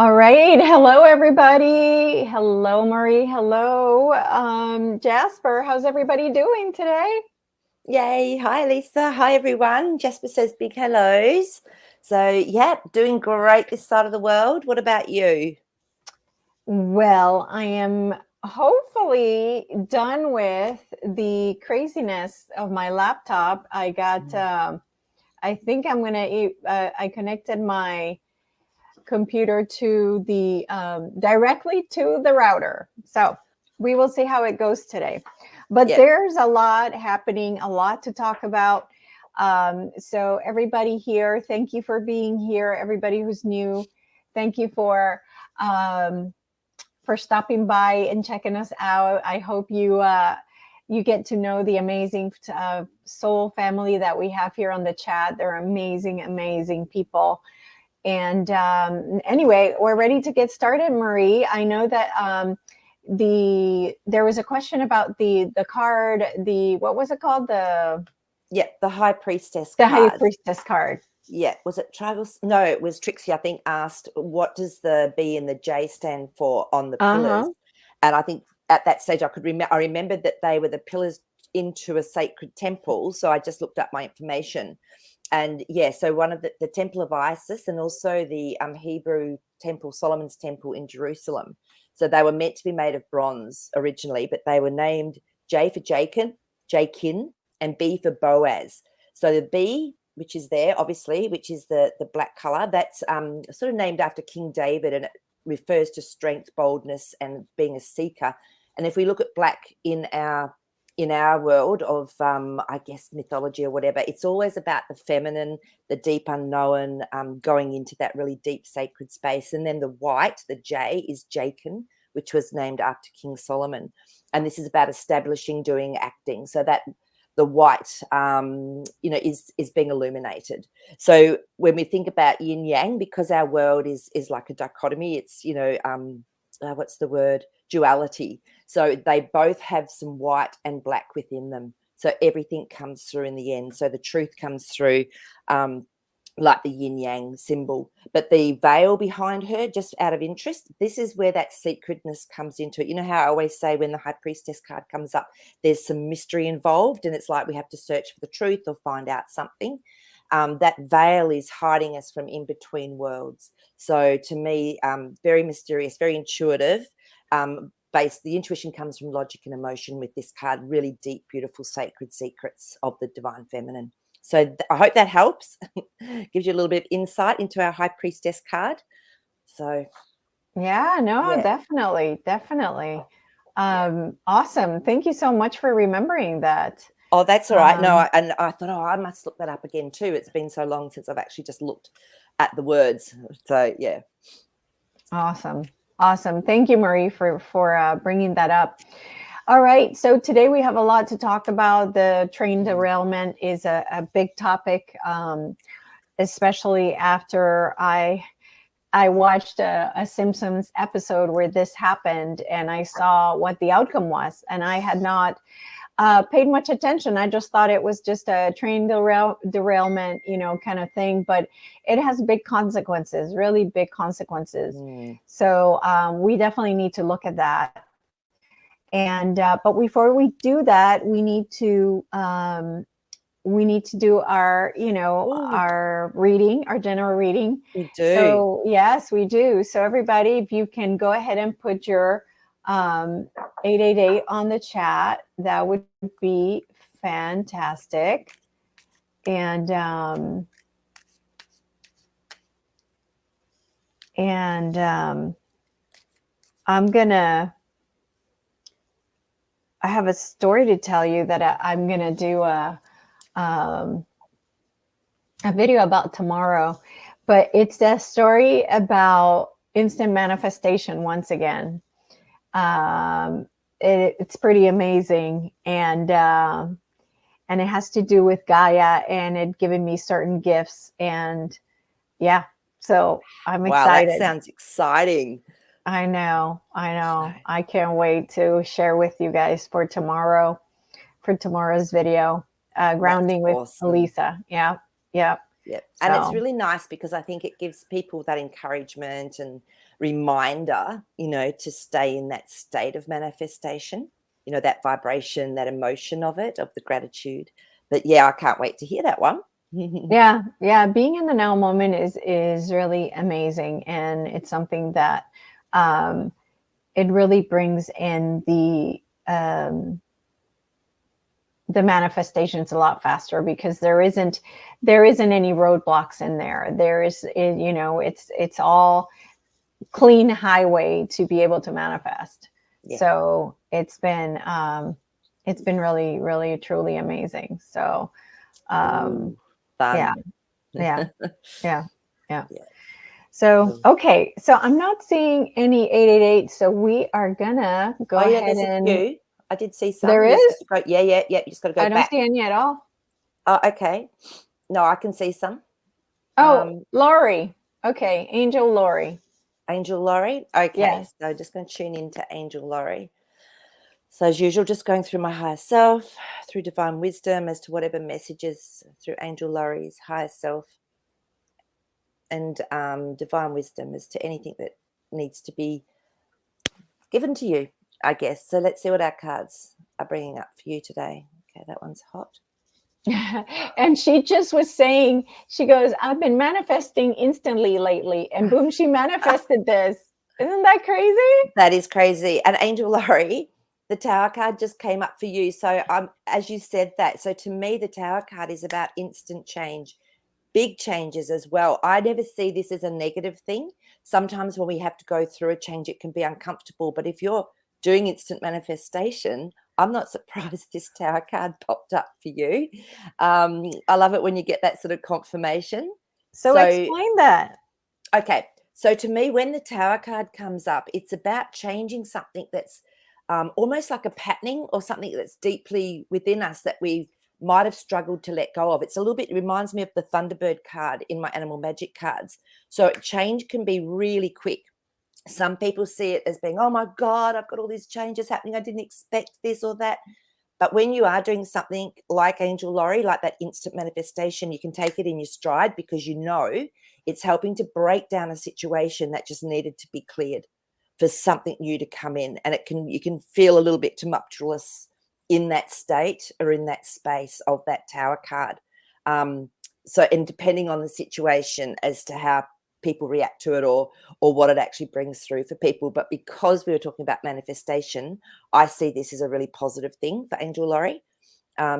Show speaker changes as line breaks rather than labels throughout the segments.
All right. Hello, everybody. Hello, Maree. Hello, Jasper. How's everybody doing today?
Yay. Hi, Lisa. Hi, everyone. Jasper says big hellos. So, yeah, doing great this side of the world. What about you?
Well, I am hopefully done with the craziness of my laptop. I think I'm going to, I connected my computer to the, directly to the router. So we will see how it goes today. But
Yep.
there's a lot happening, a lot to talk about. So everybody here, thank you for being here. Everybody who's new, thank you for stopping by and checking us out. I hope you get to know the amazing soul family that we have here on the chat. They're amazing, amazing people. And anyway, we're ready to get started, Maree. I know that there was a question about the card. What was it called?
Yep. The High Priestess
The High
card.
Priestess card.
Yeah. Was it Tribal? No, it was Trixie, I think, asked what does the B and the J stand for on the
Uh
pillars?
huh.
And I think at that stage I remembered that they were the pillars into a sacred temple. So I just looked up my information. And yeah, so one of the Temple of Isis and also the Hebrew temple, Solomon's temple in Jerusalem. So they were meant to be made of bronze originally, but they were named J for Jakin, and B for Boaz. So the B, which is there, obviously, which is the black color, that's sort of named after King David, and it refers to strength, boldness, and being a seeker. And if we look at black in our world of I guess mythology or whatever, it's always about the feminine, the deep unknown, going into that really deep sacred space. And then the white, the J, is Jachin, which was named after King Solomon, and this is about establishing, doing, acting. So that the white is being illuminated. So when we think about yin yang, because our world is like a dichotomy, it's what's the word, duality. So they both have some white and black within them. So everything comes through in the end. So the truth comes through, like the yin yang symbol. But the veil behind her, just out of interest, this is where that secretness comes into it. You know how I always say when the High Priestess card comes up, there's some mystery involved, and it's like we have to search for the truth or find out something. That veil is hiding us from in between worlds. So to me, very mysterious, very intuitive. The intuition comes from logic and emotion with this card, really deep, beautiful, sacred secrets of the divine feminine. So I hope that helps. Gives you a little bit of insight into our High Priestess card. So
Yeah. No.
yeah,
Definitely. Definitely.
yeah.
Awesome. Thank you so much for remembering that.
Oh, that's all right. No,
Um,
and I thought, I must look that up again too. It's been so long since I've actually just looked at the words. So yeah.
awesome. Awesome. Thank you, Maree, for bringing that up. All right. So today we have a lot to talk about. The train derailment is a big topic, especially after I watched a Simpsons episode where this happened, and I saw what the outcome was, and I had not paid much attention. I just thought it was just a train derailment, kind of thing. But it has big consequences, really big consequences.
Mm.
So we definitely need to look at that. And but before we do that, we need to do our,
Oh,
our reading, our general reading.
we do.
So yes, we do. So everybody, if you can go ahead and put your 888 on the chat, that would be fantastic. And I have a story to tell you that I'm gonna do um, a video about tomorrow, but it's a story about instant manifestation once again. Um, it's pretty amazing, and it has to do with Gaia, and it given me certain gifts, and yeah, so I'm
Wow, that
excited.
sounds exciting.
I
So
know. I can't wait to share with you guys for tomorrow's video.
that's
Grounding with
awesome.
Elisa. Yeah, yeah.
Yep. And it's
So
really nice because I think it gives people that encouragement and reminder, to stay in that state of manifestation, that vibration, that emotion of it, of the gratitude. But yeah, I can't wait to hear that one.
yeah, being in the now moment is really amazing, and it's something that um, it really brings in the manifestations a lot faster, because there isn't any roadblocks in there. It's all clean highway to be able to manifest.
Yeah.
So it's been really, really, truly amazing. So
Ooh,
yeah,
fun.
yeah, yeah, yeah.
Yeah.
So
Cool.
okay, so I'm not seeing any 888. So we are gonna go
Oh, yeah,
ahead
there's a
and
few. I did see some.
there
You just have
is.
to go. Yeah, yeah, yeah. You just got to go
I don't
back.
see any at all.
Oh, okay. No, I can see some.
Oh, Laurie. Okay, Angel Laurie.
Angel Laurie. Okay,
Yes.
so just going to tune into Angel Laurie. So as usual, just going through my higher self, through divine wisdom, as to whatever messages through Angel Laurie's higher self, and divine wisdom as to anything that needs to be given to you, I guess. So let's see what our cards are bringing up for you today. Okay, that one's hot.
And she just was saying, she goes, I've been manifesting instantly lately. And boom, she manifested this. Isn't that crazy?
That is crazy. And Angel Laurie, the Tower card just came up for you. So as you said that, so to me, the Tower card is about instant change, big changes as well. I never see this as a negative thing. Sometimes when we have to go through a change, it can be uncomfortable. But if you're doing instant manifestation, I'm not surprised this Tower card popped up for you. I love it when you get that sort of confirmation.
So
So,
explain that.
okay. So to me, when the Tower card comes up, it's about changing something that's almost like a patterning or something that's deeply within us that we might have struggled to let go of. It's a little bit, it reminds me of the Thunderbird card in my Animal Magic cards. So change can be really quick. Some people see it as being, oh my God, I've got all these changes happening. I didn't expect this or that. But when you are doing something like Angel Laurie, like that instant manifestation, you can take it in your stride because you know it's helping to break down a situation that just needed to be cleared for something new to come in. And you can feel a little bit tumultuous in that state or in that space of that Tower card. And depending on the situation as to how people react to it or what it actually brings through for people. But because we were talking about manifestation, I see this as a really positive thing for Angel Laurie,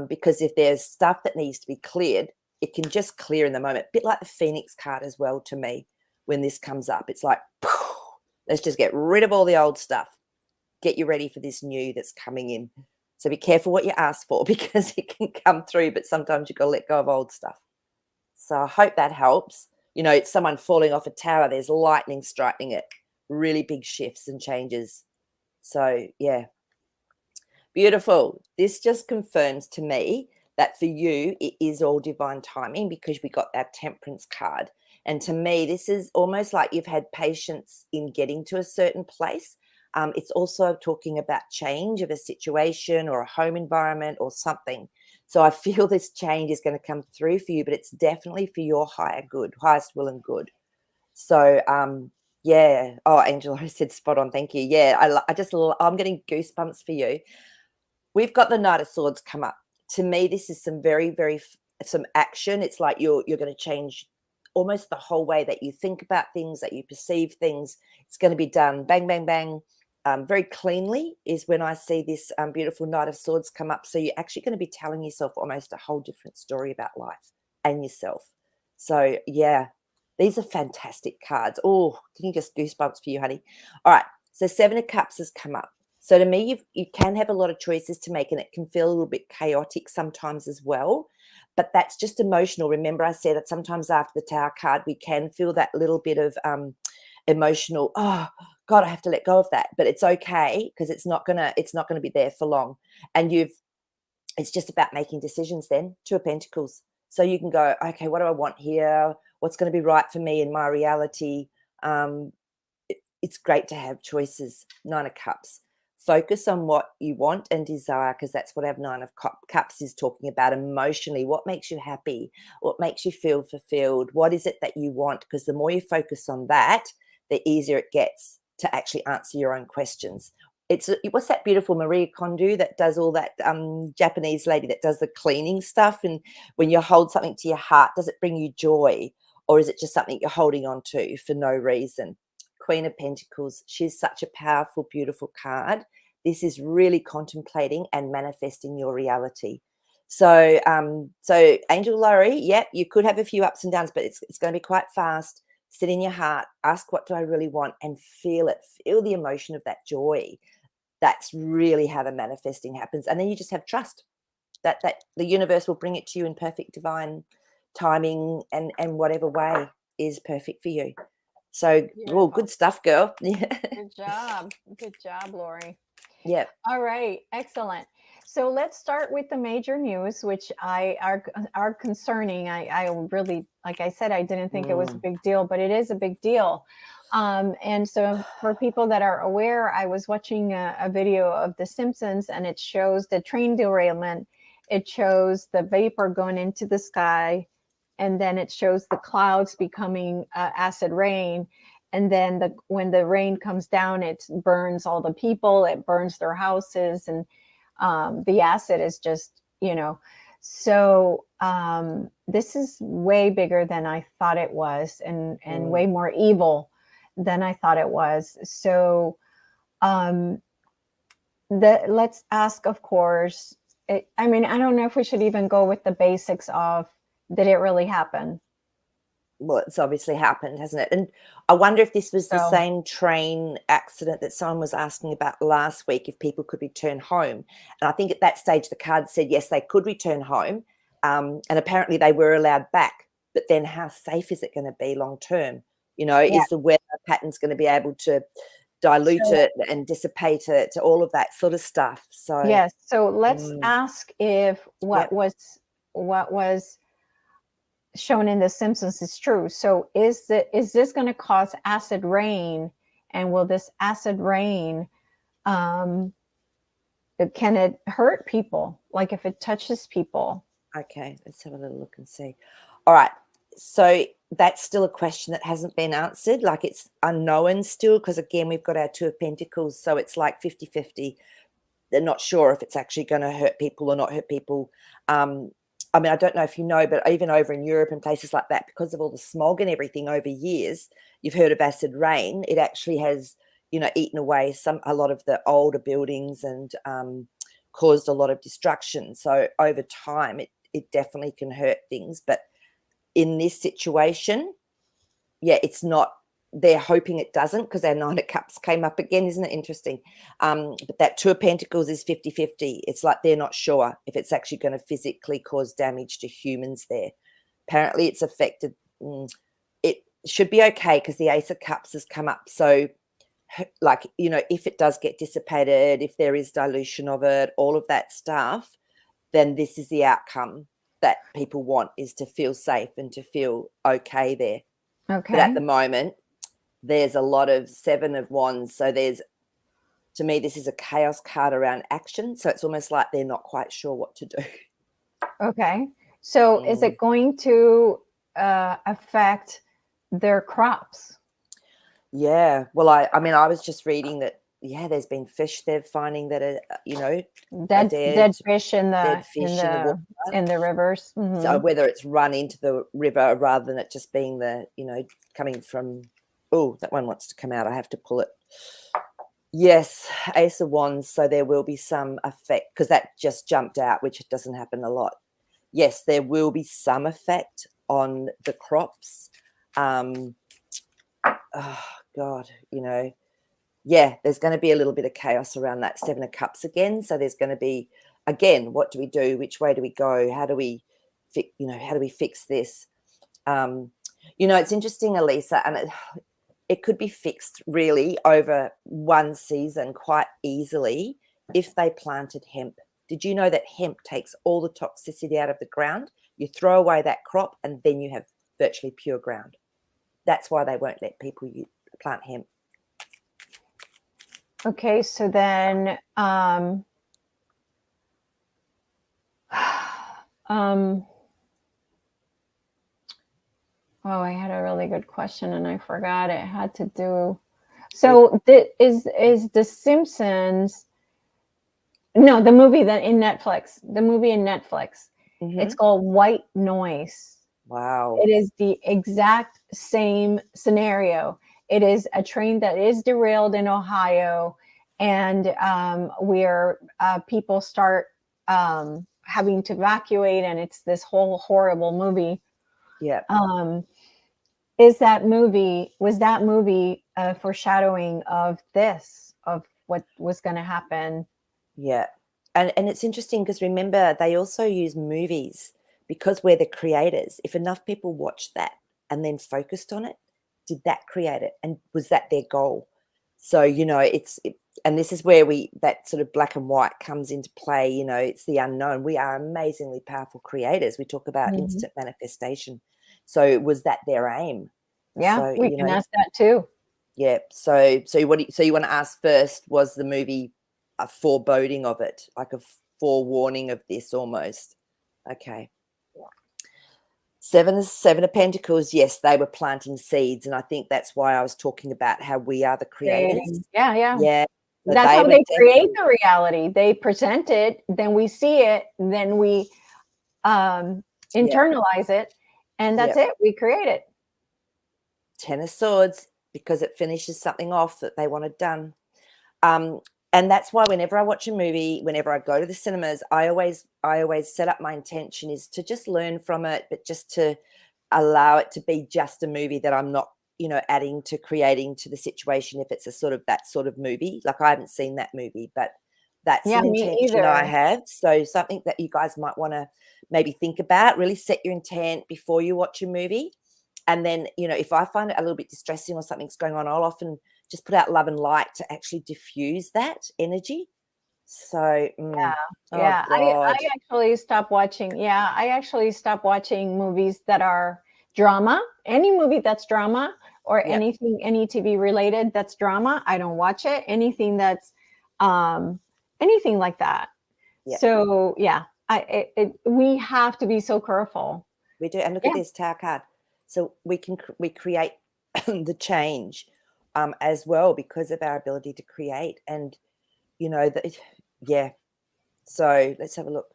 because if there's stuff that needs to be cleared, it can just clear in the moment. A bit like the Phoenix card as well to me. When this comes up, it's like, let's just get rid of all the old stuff. Get you ready for this new that's coming in. So be careful what you ask for because it can come through, but sometimes you've got to let go of old stuff. So I hope that helps. It's someone falling off a tower. There's lightning striking it. Really big shifts and changes. So, yeah. Beautiful. This just confirms to me that for you, it is all divine timing because we got that Temperance card. And to me, this is almost like you've had patience in getting to a certain place. It's also talking about change of a situation or a home environment or something. So I feel this change is going to come through for you, but it's definitely for your higher good, highest will and good. So, yeah. Oh, Angela, I said spot on. Thank you. Yeah, I'm getting goosebumps for you. We've got the Knight of Swords come up. To me, this is some very, very some action. It's like you're going to change almost the whole way that you think about things, that you perceive things. It's going to be done bang, bang, bang. Very cleanly is when I see this beautiful Knight of Swords come up. So you're actually going to be telling yourself almost a whole different story about life and yourself. So, yeah, these are fantastic cards. Oh, can you just goosebumps for you, honey? All right. So 7 of Cups has come up. So to me, you can have a lot of choices to make and it can feel a little bit chaotic sometimes as well. But that's just emotional. Remember, I said that sometimes after the Tower card, we can feel that little bit of emotional, oh God, I have to let go of that. But it's okay because it's not gonna be there for long. And it's just about making decisions then. 2 of Pentacles. So you can go, okay, what do I want here? What's going to be right for me in my reality? It's great to have choices. 9 of Cups. focus on what you want and desire, because that's what our Nine of Cups is talking about emotionally. What makes you happy? What makes you feel fulfilled? What is it that you want? Because the more you focus on that, the easier it gets to actually answer your own questions. It's what's that beautiful Marie Kondo that does all that, Japanese lady that does the cleaning stuff, and when you hold something to your heart, does it bring you joy, or is it just something you're holding on to for no reason? Queen of Pentacles, she's such a powerful, beautiful card. This is really contemplating and manifesting your reality. So, so Angel Laurie, yep, you could have a few ups and downs, but it's going to be quite fast. Sit in your heart, ask what do I really want, and feel it. Feel the emotion of that joy. That's really how the manifesting happens. And then you just have trust that the universe will bring it to you in perfect divine timing, and whatever way is perfect for you. So, oh, good stuff, girl.
Good job. Good job, Laurie.
Yeah.
All right. Excellent. So let's start with the major news, which are concerning. I really, like I said, I didn't think it was a big deal, but it is a big deal. And so for people that are aware, I was watching a video of The Simpsons, and it shows the train derailment. It shows the vapor going into the sky, and then it shows the clouds becoming acid rain. And then when the rain comes down, it burns all the people, it burns their houses, and the acid is just, so this is way bigger than I thought it was, and way more evil than I thought it was. So let's ask, of course, I mean, I don't know if we should even go with the basics of, did it really happen?
Well, it's obviously happened, hasn't it? And I wonder if this was the
So,
same train accident that someone was asking about last week, if people could return home. And I think at that stage, the card said, yes, they could return home. And apparently they were allowed back. But then how safe is it going to be long term?
yeah.
Is the weather patterns going to be able to dilute
So,
it and dissipate it, all of that sort of stuff? So,
yes. So let's ask if
yep.
what was shown in The Simpsons is true. So is this going to cause acid rain, and will this acid rain, can it hurt people? Like if it touches people?
Okay, let's have a little look and see. All right. So that's still a question that hasn't been answered. Like it's unknown still, because again, we've got our Two of Pentacles. So it's like 50-50. They're not sure if it's actually going to hurt people or not hurt people. I mean, I don't know if you know, but even over in Europe and places like that, because of all the smog and everything over years, you've heard of acid rain. It actually has, eaten away a lot of the older buildings, and caused a lot of destruction. So over time, it definitely can hurt things. But in this situation, yeah, it's not. They're hoping it doesn't, because our Nine of Cups came up again. Isn't it interesting? But that Two of Pentacles is 50-50. It's like they're not sure if it's actually going to physically cause damage to humans there. Apparently it's affected. It should be okay, because the Ace of Cups has come up. So, like, if it does get dissipated, if there is dilution of it, all of that stuff, then this is the outcome that people want, is to feel safe and to feel okay there.
Okay.
But at the moment, there's a lot of Seven of Wands. So to me, this is a chaos card around action. So it's almost like they're not quite sure what to do.
Okay. So is it going to affect their crops?
Yeah. Well, I mean, I was just reading that, yeah, there's been fish they're finding that are,
Dead fish in
dead
the
fish in the water.
in the rivers.
So whether it's run into the river rather than it just being coming from, oh, that one wants to come out. I have to pull it. Yes, Ace of Wands. So there will be some effect, because that just jumped out, which doesn't happen a lot. Yes, there will be some effect on the crops. Oh God, yeah, there's going to be a little bit of chaos around that Seven of Cups again. So there's going to be, again, what do we do? Which way do we go? How do we fix this? It's interesting, Elisa, and it could be fixed really over one season quite easily if they planted hemp. Did you know that hemp takes all the toxicity out of the ground? You throw away that crop and then you have virtually pure ground. That's why they won't let people plant hemp.
Okay, so then um oh, I had a really good question and I forgot. It had to do. So is The Simpsons? No, the movie that in Netflix. The movie in Netflix. It's
Mm-hmm.
called White Noise.
Wow.
It is the exact same scenario. It is a train that is derailed in Ohio, and where people start having to evacuate, and it's this whole horrible movie.
Yeah.
Um, was that movie a foreshadowing of this, of what was going to happen?
Yeah. And it's interesting because remember, they also use movies because we're the creators. If enough people watched that and then focused on it, did that create it? And was that their goal? So, and this is where that sort of black and white comes into play. It's the unknown. We are amazingly powerful creators. We talk about
Mhm.
instant manifestation. So was that their aim?
Yeah,
So,
we can ask that too.
yeah. So you want to ask first, was the movie a foreboding of it, like a forewarning of this almost? Okay. Seven of Pentacles, yes, they were planting seeds. And I think that's why I was talking about how we are the creators.
Creating. Yeah, yeah.
Yeah. So
That's
they
how
were
they create
definitely,
the reality. They present it, then we see it, then we
yeah,
internalize it, and
yeah.
that's it. We create it.
Ten of Swords, because it finishes something off that they wanted done. Um, and that's why whenever I watch a movie, whenever I go to the cinemas, I always set up my intention is to just learn from it, but just to allow it to be just a movie that I'm not, adding to creating to the situation. If it's that sort of movie, like I haven't seen that movie, but that's
Yeah,
an
me
intention I
either.
have. So something that you guys might want to maybe think about, really set your intent before you watch a movie. And then, if I find it a little bit distressing or something's going on, I'll often just put out love and light to actually diffuse that energy. So, oh
Yeah, I
God,
actually stopped watching. Yeah, I actually stopped watching movies that are drama. Any movie that's drama or
yep,
any TV related that's drama, I don't watch it. Anything that's um anything like that.
yep,
So, yeah, we have to be so careful.
we do. And look at
Yeah.
this Tower card. So we create the change as well because of our ability to create. And that, yeah. So let's have a look.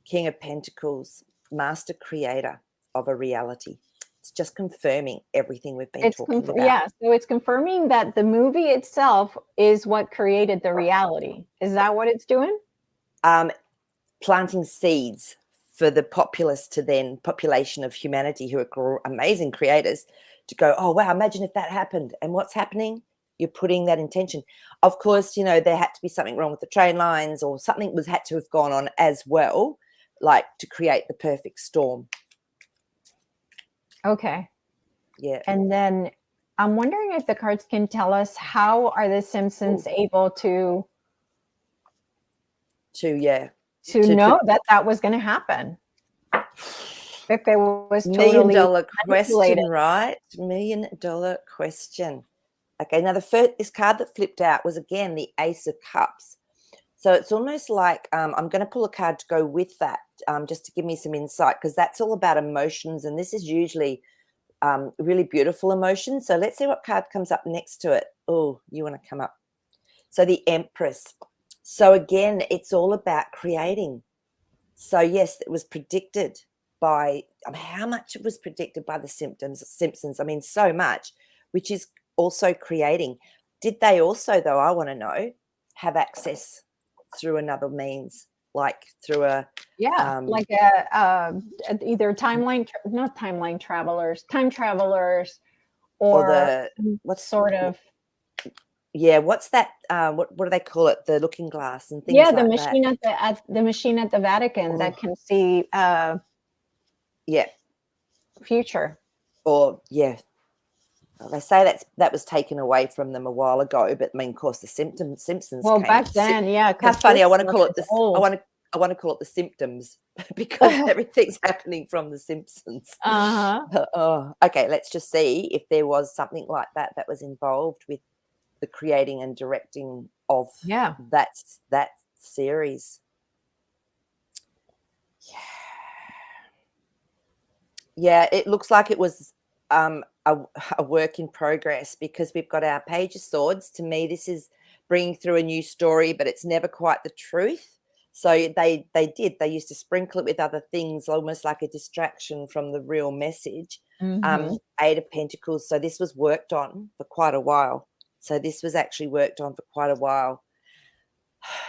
King of Pentacles, master creator of a reality. It's just confirming everything we've been talking about.
Yeah, so it's confirming that the movie itself is what created the reality. Is that what it's doing?
Um, Planting seeds for the population of humanity who are amazing creators to go, oh, wow, imagine if that happened. And what's happening? You're putting that intention. Of course, there had to be something wrong with the train lines or something had to have gone on as well, like to create the perfect storm.
Okay.
Yeah.
And then I'm wondering if the cards can tell us how are the Simpsons able to
Yeah.
know that that was going to happen? If it was
Million
totally
dollar
manipulated.
question, right? $1 million question. Okay, now this card that flipped out was again the Ace of Cups. So it's almost like I'm going to pull a card to go with that, just to give me some insight, because that's all about emotions, and this is usually really beautiful emotions. So let's see what card comes up next to it. Oh, you want to come up? So the Empress. So again, it's all about creating. So yes, it was predicted by how much it was predicted by the Simpsons. I mean, so much, which is also creating. Did they also, though, I want to know, have access through another means, like through a
Yeah, like either not timeline travelers, time travelers,
or
or
the what's
sort of.
yeah, what's that? What do they call it? The looking glass and
Yeah,
things like that.
the machine at the Vatican
Oh,
that can see
yeah,
future.
or yeah, they say that was taken away from them a while ago, but I mean, of course, the Simpsons
Well,
came.
back then, yeah,
How
because
funny!
this
I want to
stuff
call it
is
this. I
old.
want to. I want to call it the symptoms because everything's happening from the Simpsons.
Uh-huh.
Oh, okay. Let's just see if there was something like that was involved with the creating and directing of
Yeah.
that series. Yeah, it looks like it was a work in progress, because we've got our Page of Swords. To me, this is bringing through a new story, but it's never quite the truth. So they used to sprinkle it with other things, almost like a distraction from the real message.
Mhm.
Eight of Pentacles. So this was worked on for quite a while. So this was actually worked on for quite a while.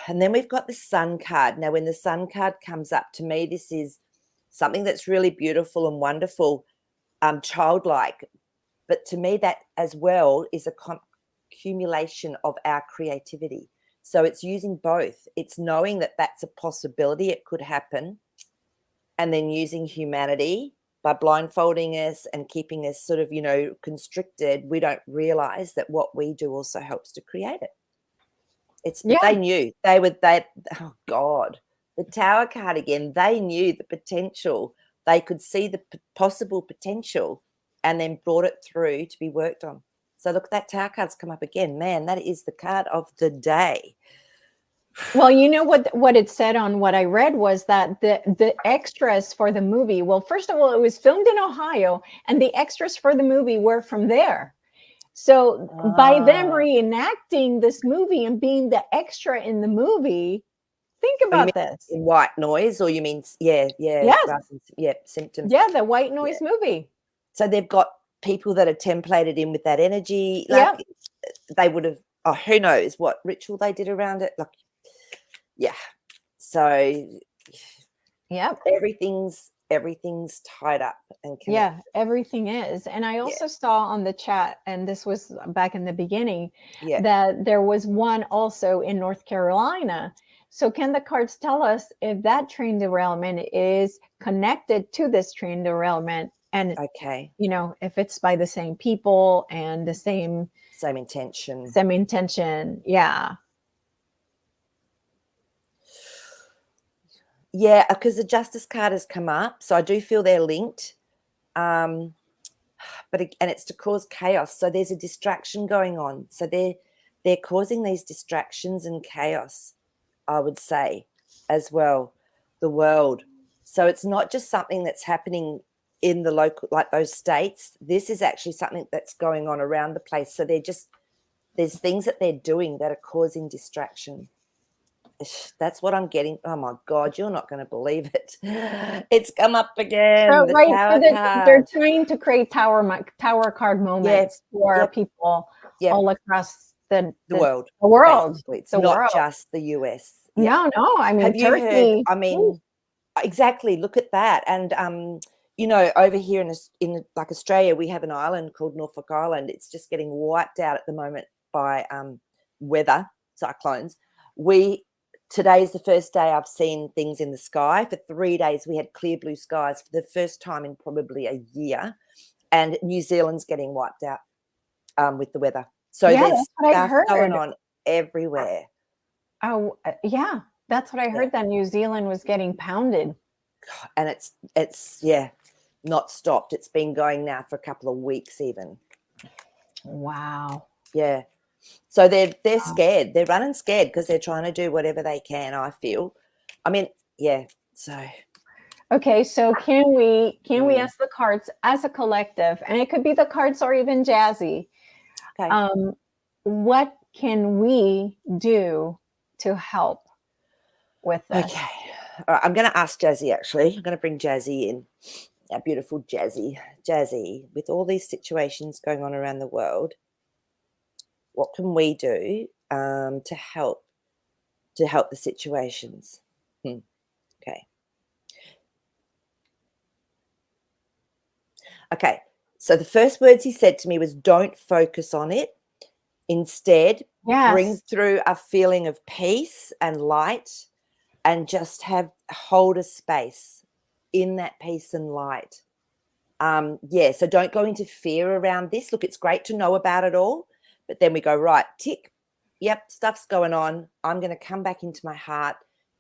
And then we've got the Sun card. Now, when the Sun card comes up, to me, this is something that's really beautiful and wonderful, childlike. But to me, that as well is a accumulation of our creativity. So it's using both. It's knowing that that's a possibility, it could happen, and then using humanity by blindfolding us and keeping us sort of, constricted. We don't realize that what we do also helps to create it. But they knew oh God, the Tower card again, they knew the potential. They could see the possible potential and then brought it through to be worked on. So look, that Tower card's come up again. Man, that is the card of the day.
Well, you know what it said on what I read was that the extras for the movie, well, first of all, it was filmed in Ohio, and the extras for the movie were from there. So by them reenacting this movie and being the extra in the movie, think about this.
White Noise, or you mean,
Yes.
symptoms.
Yeah, the White Noise movie.
So they've got people that are templated in with that energy. Like they would have, who knows what ritual they did around it. Like, yeah. So everything's tied up and connected.
Yeah, everything is. And I also saw on the chat, and this was back in the beginning, that there was one also in North Carolina. So can the cards tell us if that train derailment is connected to this train derailment? And if it's by the same people and the same intention.
Yeah, because the Justice card has come up, so I do feel they're linked. And it's to cause chaos. So there's a distraction going on. So they're causing these distractions and chaos, I would say, as well, the world. So it's not just something that's happening in the local, like those states. This is actually something that's going on around the place. So there's things that they're doing that are causing distraction. That's what I'm getting. Oh my God, you're not going to believe it. It's come up again.
So,
Tower
they're trying to create tower card moments for people all across the
world.
The world.
It's not just the US.
No, I mean,
have
Turkey.
You heard? I mean, exactly. Look at that. And over here in like Australia, we have an island called Norfolk Island. It's just getting wiped out at the moment by weather, cyclones. Today's the first day I've seen things in the sky. For 3 days, we had clear blue skies for the first time in probably a year. And New Zealand's getting wiped out with the weather. So there's stuff going on everywhere.
Oh, yeah. That's what I heard, that New Zealand was getting pounded.
And it's not stopped. It's been going now for a couple of weeks even.
Wow.
Yeah. So they're scared. They're running scared because they're trying to do whatever they can, I feel. I mean, so.
Okay, so can we ask the cards as a collective, and it could be the cards or even Jazzy. Okay. What can we do to help with this?
Okay. All right, I'm going to ask Jazzy, actually. I'm going to bring Jazzy in. Our beautiful Jazzy. Jazzy, with all these situations going on around the world, what can we do to help the situations? Okay. Okay. So the first words he said to me was, don't focus on it. Instead, bring through a feeling of peace and light, and just hold a space in that peace and light. So don't go into fear around this. Look, it's great to know about it all, but then we go, right, tick, yep, stuff's going on. I'm going to come back into my heart,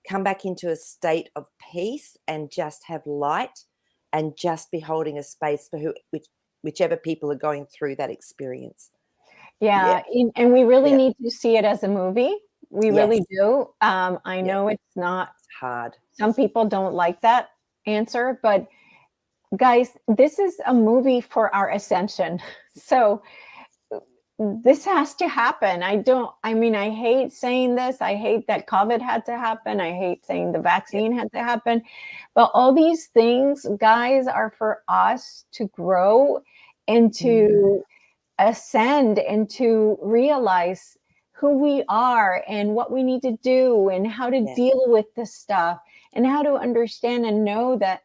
come back into a state of peace, and just have light, and just be holding a space for whichever people are going through that experience.
Yeah, and we really
Yeah.
need to see it as a movie. We really
Yes.
do. I
Yeah.
know it's not,
It's hard.
some people don't like that answer, but guys, this is a movie for our ascension. So this has to happen. I mean, I hate saying this. I hate that COVID had to happen. I hate saying the
Yeah.
vaccine had to happen. But all these things, guys, are for us to grow and to ascend and to realize who we are and what we need to do and how to
Yeah.
deal with this stuff and how to understand and know that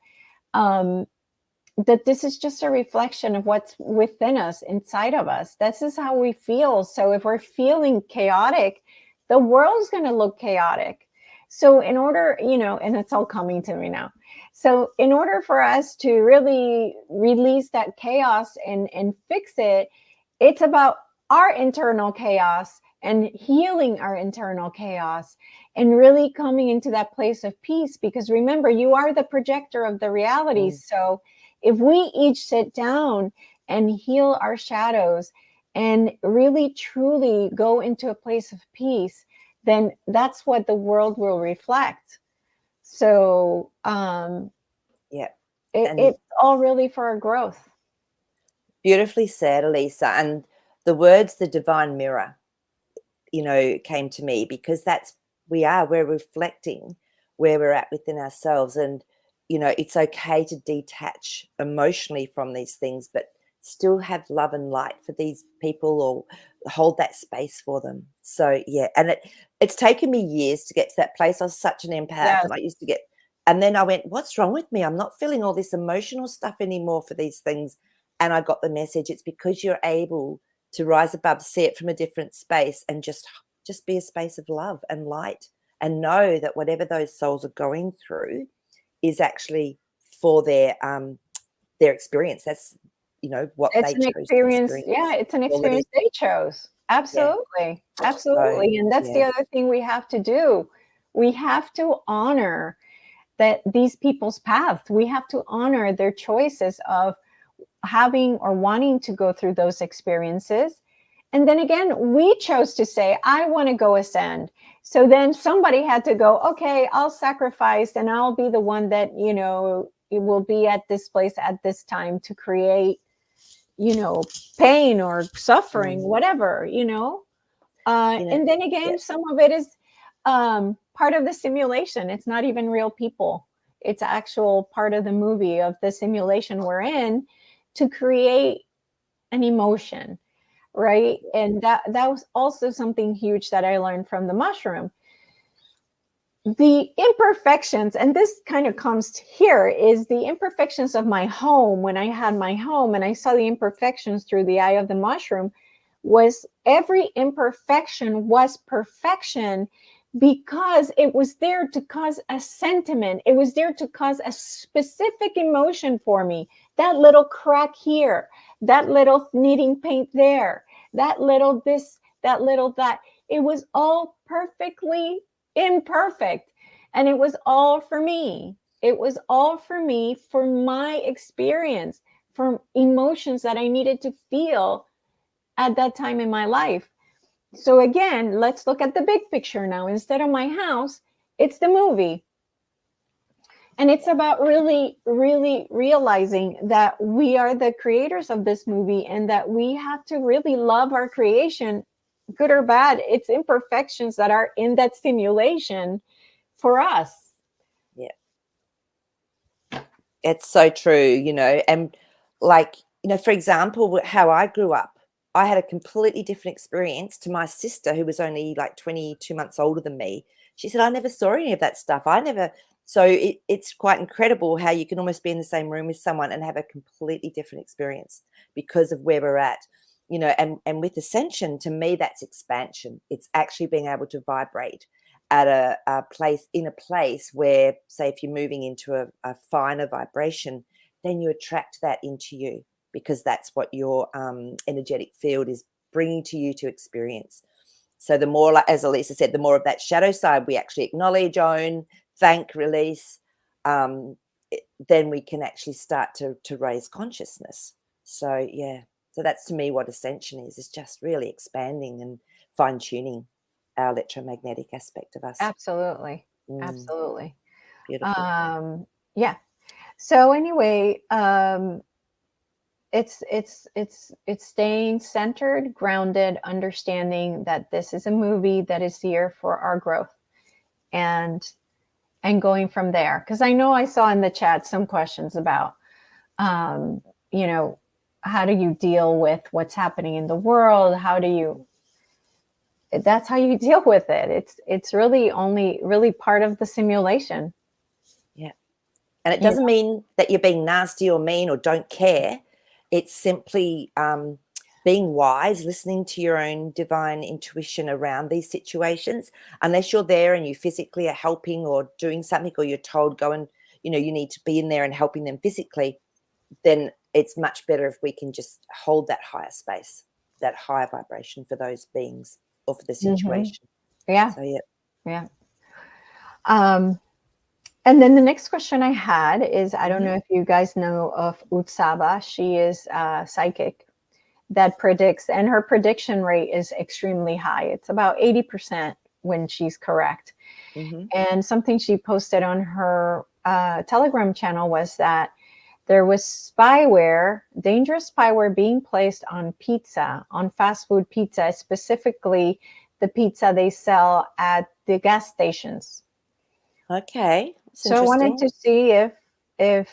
um, that this is just a reflection of what's within us, inside of us. This is how we feel. So if we're feeling chaotic, the world's going to look chaotic. So in order, and it's all coming to me now. So in order for us to really release that chaos and fix it, it's about our internal chaos and healing our internal chaos and really coming into that place of peace, because remember, you are the projector of the reality. So if we each sit down and heal our shadows and really truly go into a place of peace, then that's what the world will reflect. So
Yeah. And
it's all really for our growth.
beautifully said, Elisa. And the words, the divine mirror, came to me because we're reflecting where we're at within ourselves. And, it's okay to detach emotionally from these things, but still have love and light for these people or hold that space for them. So, yeah. And it's taken me years to get to that place. I was such an empath
Yes.
and I used to get, and then I went, what's wrong with me? I'm not feeling all this emotional stuff anymore for these things. And I got the message. It's because you're able to rise above, see it from a different space, and just be a space of love and light, and know that whatever those souls are going through is actually for their experience. That's what
It's
they
an
chose to
experience. Yeah,
experience.
it's an
All it is.
experience they chose.
Yeah.
Absolutely.
So
Absolutely. And that's the
yeah.
other thing we have to do. We have to honor that these people's paths. We have to honor their choices of having or wanting to go through those experiences. And then again, we chose to say, I want to go ascend. So then somebody had to go, okay, I'll sacrifice and I'll be the one that, it will be at this place at this time to create, pain or suffering,
Mm.
whatever,
You know,
and then
yeah.
again, some of it is part of the simulation. It's not even real people. It's actual part of the movie of the simulation we're in to create an emotion, right? And that was also something huge that I learned from the mushroom. The imperfections, and this kind of comes here, is the imperfections of my home. When I had my home and I saw the imperfections through the eye of the mushroom, was every imperfection was perfection, because it was there to cause a sentiment. It was there to cause a specific emotion for me. That little crack here, that little needing paint there, that little this, that little that. It was all perfectly imperfect. And it was all for me. It was all for me, for my experience, for emotions that I needed to feel at that time in my life. So again, let's look at the big picture now. Instead of my house, it's the movie. And it's about really, really realizing that we are the creators of this movie and that we have to really love our creation, good or bad. It's imperfections that are in that simulation for us.
Yeah. It's so true, and like, for example, how I grew up, I had a completely different experience to my sister who was only like 22 months older than me. She said, I never saw any of that stuff. So it's quite incredible how you can almost be in the same room with someone and have a completely different experience because of where we're at, and with Ascension, to me, that's expansion. It's actually being able to vibrate at a place where, say, if you're moving into a finer vibration, then you attract that into you because that's what your energetic field is bringing to you to experience. So the more, like, as Elisa said, the more of that shadow side we actually acknowledge, own, thank, release, then we can actually start to raise consciousness. So, yeah. So that's to me what Ascension is just really expanding and fine-tuning our electromagnetic aspect of us.
Absolutely.
Mm,
Absolutely.
beautiful.
Yeah. So anyway, it's staying centered, grounded, understanding that this is a movie that is here for our growth, and going from there. Because I know I saw in the chat some questions about, um, you know, how do you deal with what's happening in the world? How do you? That's how you deal with it. It's really only really part of the simulation.
Yeah. And it
You
doesn't mean that you're being nasty or mean or don't care. It's simply being wise, listening to your own divine intuition around these situations. Unless you're there and you physically are helping or doing something, or you're told go and, you need to be in there and helping them physically, then it's much better if we can just hold that higher space, that higher vibration for those beings or for the
Mhm.
situation.
Yeah,
So, yeah.
yeah. Um, and then the next question I had is, I don't
Mm-hmm.
know if you guys know of Utsaba. She is a psychic that predicts, and her prediction rate is extremely high. It's about 80% when she's correct.
Mm-hmm.
And something she posted on her Telegram channel was that there was spyware, dangerous spyware being placed on pizza, on fast food pizza, specifically the pizza they sell at the gas stations.
Okay. It's
So I wanted
interesting.
to see if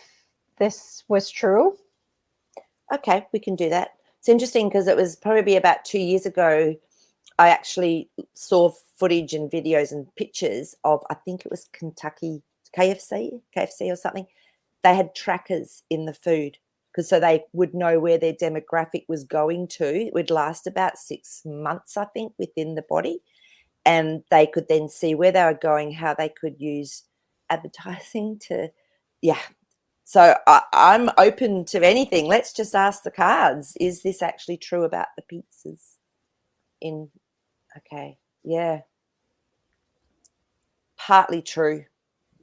this was true.
Okay, we can do that. It's interesting because it was probably about 2 years ago. I actually saw footage and videos and pictures of, I think it was Kentucky KFC or something. They had trackers in the food because so they would know where their demographic was going to. It would last about 6 months, I think, within the body. And they could then see where they were going, how they could use advertising to, yeah. So I'm open to anything. Let's just ask the cards. Is this actually true about the pizzas? Okay, yeah, partly true.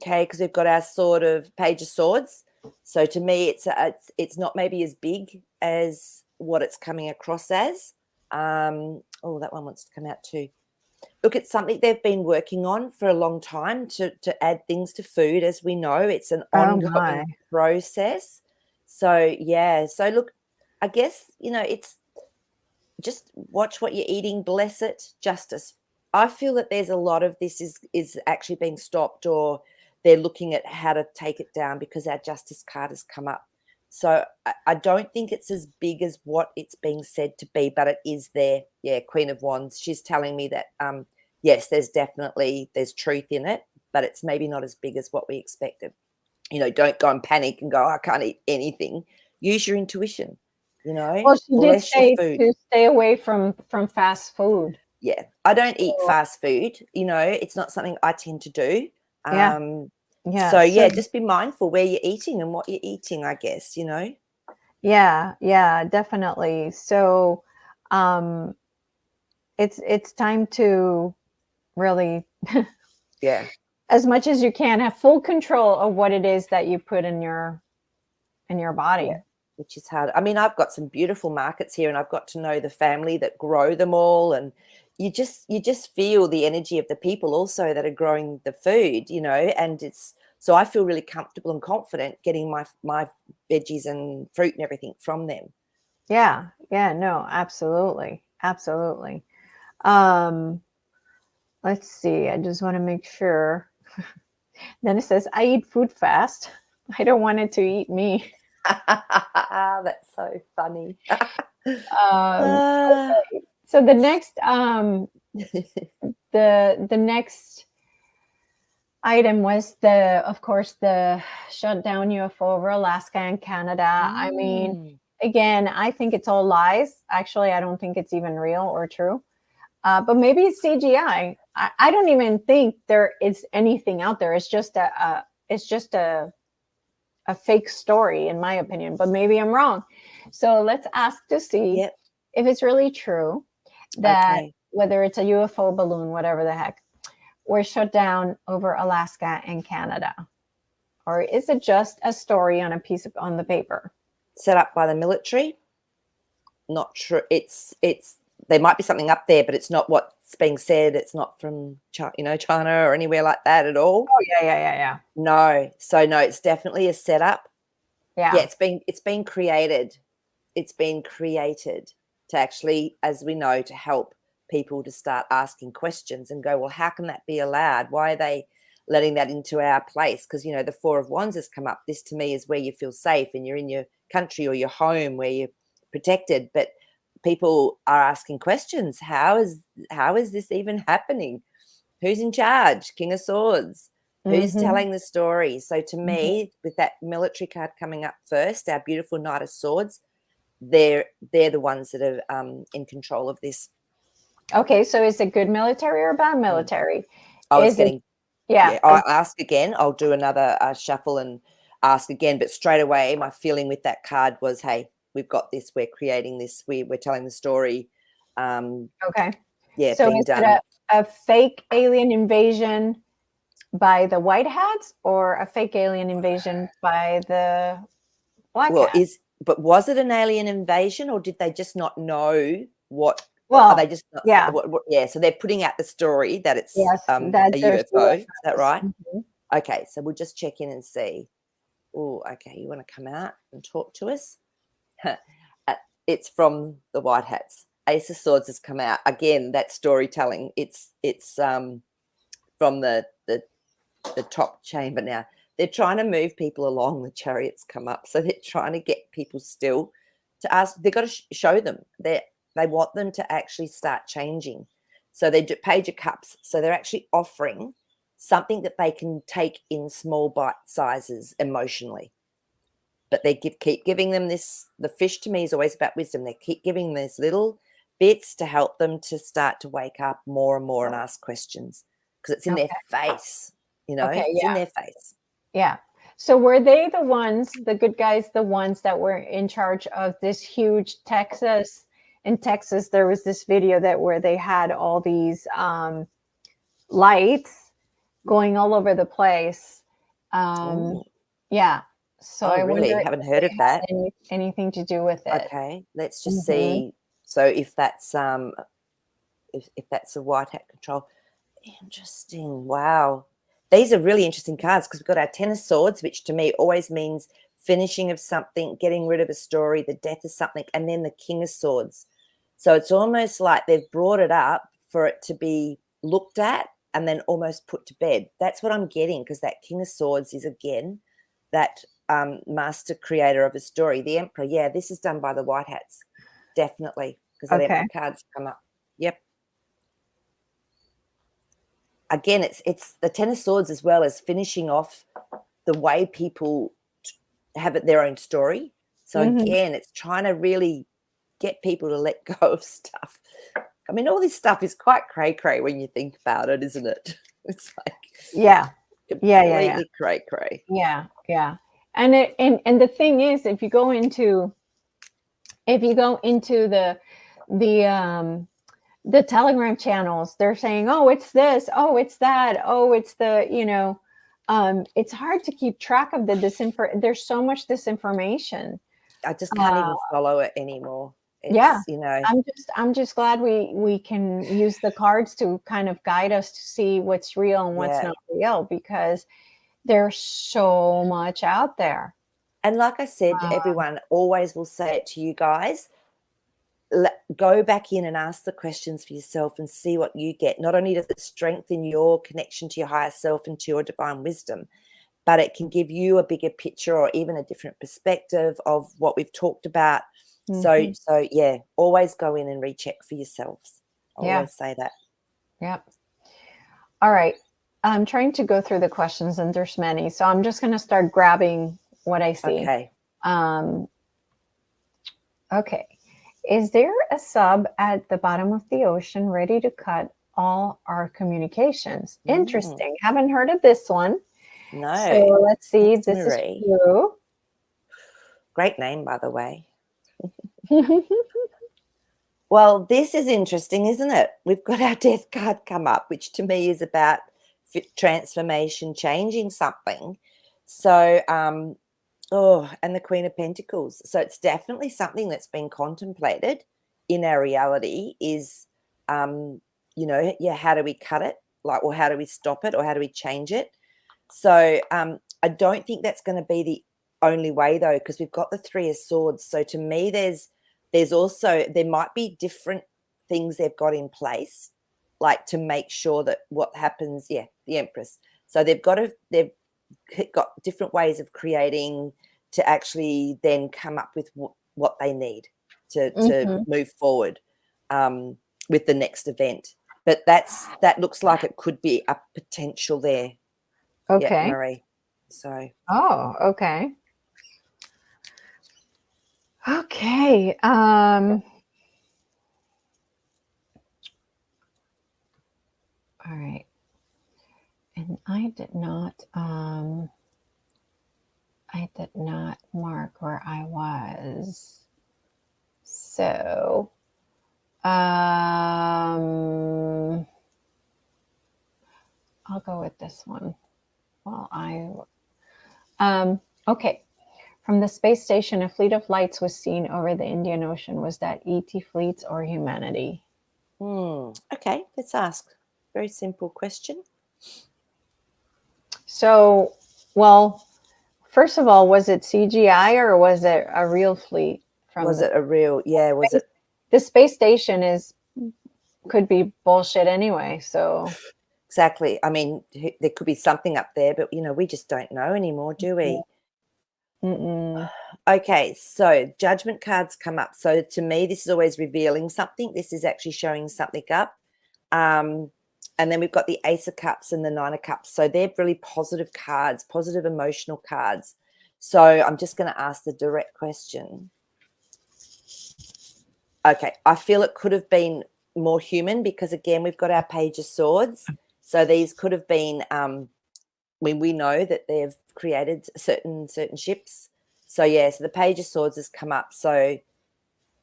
Okay, because we've got our sort of Page of Swords. So to me, it's not maybe as big as what it's coming across as. Oh, that one wants to come out too. Look, it's something they've been working on for a long time to add things to food. As we know, it's an
Oh my.
ongoing process. So yeah, so look, I guess it's just watch what you're eating, bless it, justice. I feel that there's a lot of this is actually being stopped, or they're looking at how to take it down because our justice card has come up. So I don't think it's as big as what it's being said to be, but it is there. Yeah, Queen of Wands. She's telling me that yes, there's truth in it, but it's maybe not as big as what we expected. Don't go and panic and go, "Oh, I can't eat anything." Use your intuition.
Well, she did
Bless your
say
food.
to stay away from fast food.
Yeah, I don't eat
So,
fast food, it's not something I tend to do.
yeah, yeah.
So
So
yeah, just be mindful where you're eating and what you're eating, I guess.
yeah, yeah, definitely. So um it's time to really,
Yeah,
as much as you can, have full control of what it is that you put in your
yeah,
body.
which is hard. I mean, I've got some beautiful markets here and I've got to know the family that grow them all, and you just feel the energy of the people also that are growing the food, and it's so I feel really comfortable and confident getting my veggies and fruit and everything from them.
Yeah, yeah, no, absolutely. Absolutely. Um let's see. I just want to make sure. Then it says, I eat food fast. I don't want it to eat me.
That's so funny.
Um,
Ah.
okay. So the next the next item was, of course, the shut down UFO over Alaska and Canada. I mean,
Mm.
again, I think it's all lies. Actually, I don't think it's even real or true. But maybe it's CGI. I don't even think there is anything out there. It's just a fake story, in my opinion. But maybe I'm wrong. So let's ask to see
Yep.
if it's really true that
Okay.
whether it's a UFO balloon, whatever the heck, were shut down over Alaska and Canada, or is it just a story on on the paper?
Set up by the military. not true. It's there might be something up there, but it's not what's being said. It's not from China or anywhere like that at all.
Oh, yeah.
No. So no, it's definitely a setup. Yeah,
Yeah.
it's been created. It's been created to actually, as we know, to help people to start asking questions and go, well, how can that be allowed? Why are they letting that into our place? Because, the Four of Wands has come up. This to me is where you feel safe and you're in your country or your home where you're protected. But people are asking questions. How is this even happening? Who's in charge? King of Swords. Who's
Mm-hmm.
telling the story? So to me, with that military card coming up first, our beautiful Knight of Swords, they're the ones that are in control of this.
Okay, so is it good military or bad military?
I was
Is it?
getting,
Yeah.
yeah, I'll ask again. I'll do another shuffle and ask again. But straight away, my feeling with that card was, hey, we've got this. We're creating this. We're telling the story.
Okay.
Yeah,
So
being
is
done.
it a fake alien invasion by the white hats or a fake alien invasion by the black
Well,
hats?
was it an alien invasion or did they just not know what? Are they
Well,
just not?
yeah.
Yeah, so they're putting out the story that it's
Yes,
a
that there's
UFO. Is that
UFOs.
right?
Mhm.
Okay, so we'll just check in and see. Oh, okay. You want to come out and talk to us? It's from the White Hats. Ace of Swords has come out again. That storytelling. It's from the top chamber now. They're trying to move people along. The Chariots come up, so they're trying to get people still to ask. They've got to show them. They want them to actually start changing. So they do Page of Cups. So they're actually offering something that they can take in small bite sizes emotionally. But they keep giving them this. The fish to me is always about wisdom. They keep giving these little bits to help them to start to wake up more and more and ask questions because it's in their
Okay.
face.
Okay.
It's in
Yeah.
their face.
Yeah. So were they the ones, the good guys, the ones that were in charge of this huge Texas? In Texas, there was this video that where they had all these lights going all over the place.
Oh,
Yeah. So
oh,
I
really?
wonder if
Haven't
they
heard of
had
that.
anything to do with it.
Okay, let's just
Hmm.
see. So if that's if that's a white hat control, interesting. Wow, these are really interesting cards because we've got our Ten of Swords, which to me always means finishing of something, getting rid of a story, the death of something, and then the King of Swords. So it's almost like they've brought it up for it to be looked at and then almost put to bed. That's what I'm getting because that King of Swords is again that master creator of a story, the Emperor. Yeah, this is done by the White Hats, definitely, because that
Okay.
Emperor card's come up. Yep. Again, it's the Ten of Swords as well as finishing off the way people have their own story. So
Hmm.
again, it's trying to really get people to let go of stuff. I mean, all this stuff is quite cray-cray when you think about it, isn't it? It's like
Yeah. Yeah.
completely cray-cray.
Yeah. And and the thing is, if you go into the the Telegram channels, they're saying, "Oh, it's this. Oh, it's that. Oh, it's the it's hard to keep track of the disinfor. There's so much disinformation.
I just can't
Uh,
even follow it anymore.
yeah,
It's,
I'm just glad we can use the cards to kind of guide us to see what's real and what's
yeah.
not real because there's so much out there.
And like I said,
Uh,
everyone always will say it to you guys. Go back in and ask the questions for yourself and see what you get. Not only does it strengthen your connection to your higher self and to your divine wisdom, but it can give you a bigger picture or even a different perspective of what we've talked about. So,
mhm.
so yeah, always go in and recheck for yourselves. I
Yeah,
always say that.
yep. All right. I'm trying to go through the questions and there's many. So I'm just going to start grabbing what I see.
Okay.
Um, okay. Is there a sub at the bottom of the ocean ready to cut all our communications?
Mm,
Interesting. Haven't heard of this one. So
no.
let's see.
Thanks,
This is
Maree.
true.
Great name, by the way. Well, this is interesting, isn't it? We've got our death card come up, which to me is about transformation, changing something. So Oh, and the Queen of Pentacles. So it's definitely something that's been contemplated in our reality is, how do we cut it? Like, or how do we stop it? Or how do we change it? So I don't think that's going to be the only way, though, because we've got the Three of Swords. So to me, there might be different things they've got in place, like to make sure that what happens, the Empress. So they've got different ways of creating to actually then come up with what they need to move forward with the next event. But that looks like it could be a potential there. Yeah,
Okay.
Maree. So.
Oh, okay. Okay. All right. And I did not mark where I was. So I'll go with this one. Okay. From the space station, a fleet of lights was seen over the Indian Ocean. Was that ET fleets or humanity?
Okay, let's ask. Very simple question.
So, well, first of all, was it CGI or was it a real fleet?
Was it a real? Yeah, was it?
The space station could be bullshit anyway. So
exactly. I mean, there could be something up there, but we just don't know anymore, do we?
Mm-mm.
Okay, so judgment cards come up. So to me, this is always revealing something. This is actually showing something up. And then we've got the Ace of Cups and the Nine of Cups. So they're really positive cards, positive emotional cards. So I'm just going to ask the direct question. Okay, I feel it could have been more human because, again, we've got our Page of Swords. So these could have been, we know that they've created certain ships. So, yeah, so the Page of Swords has come up. So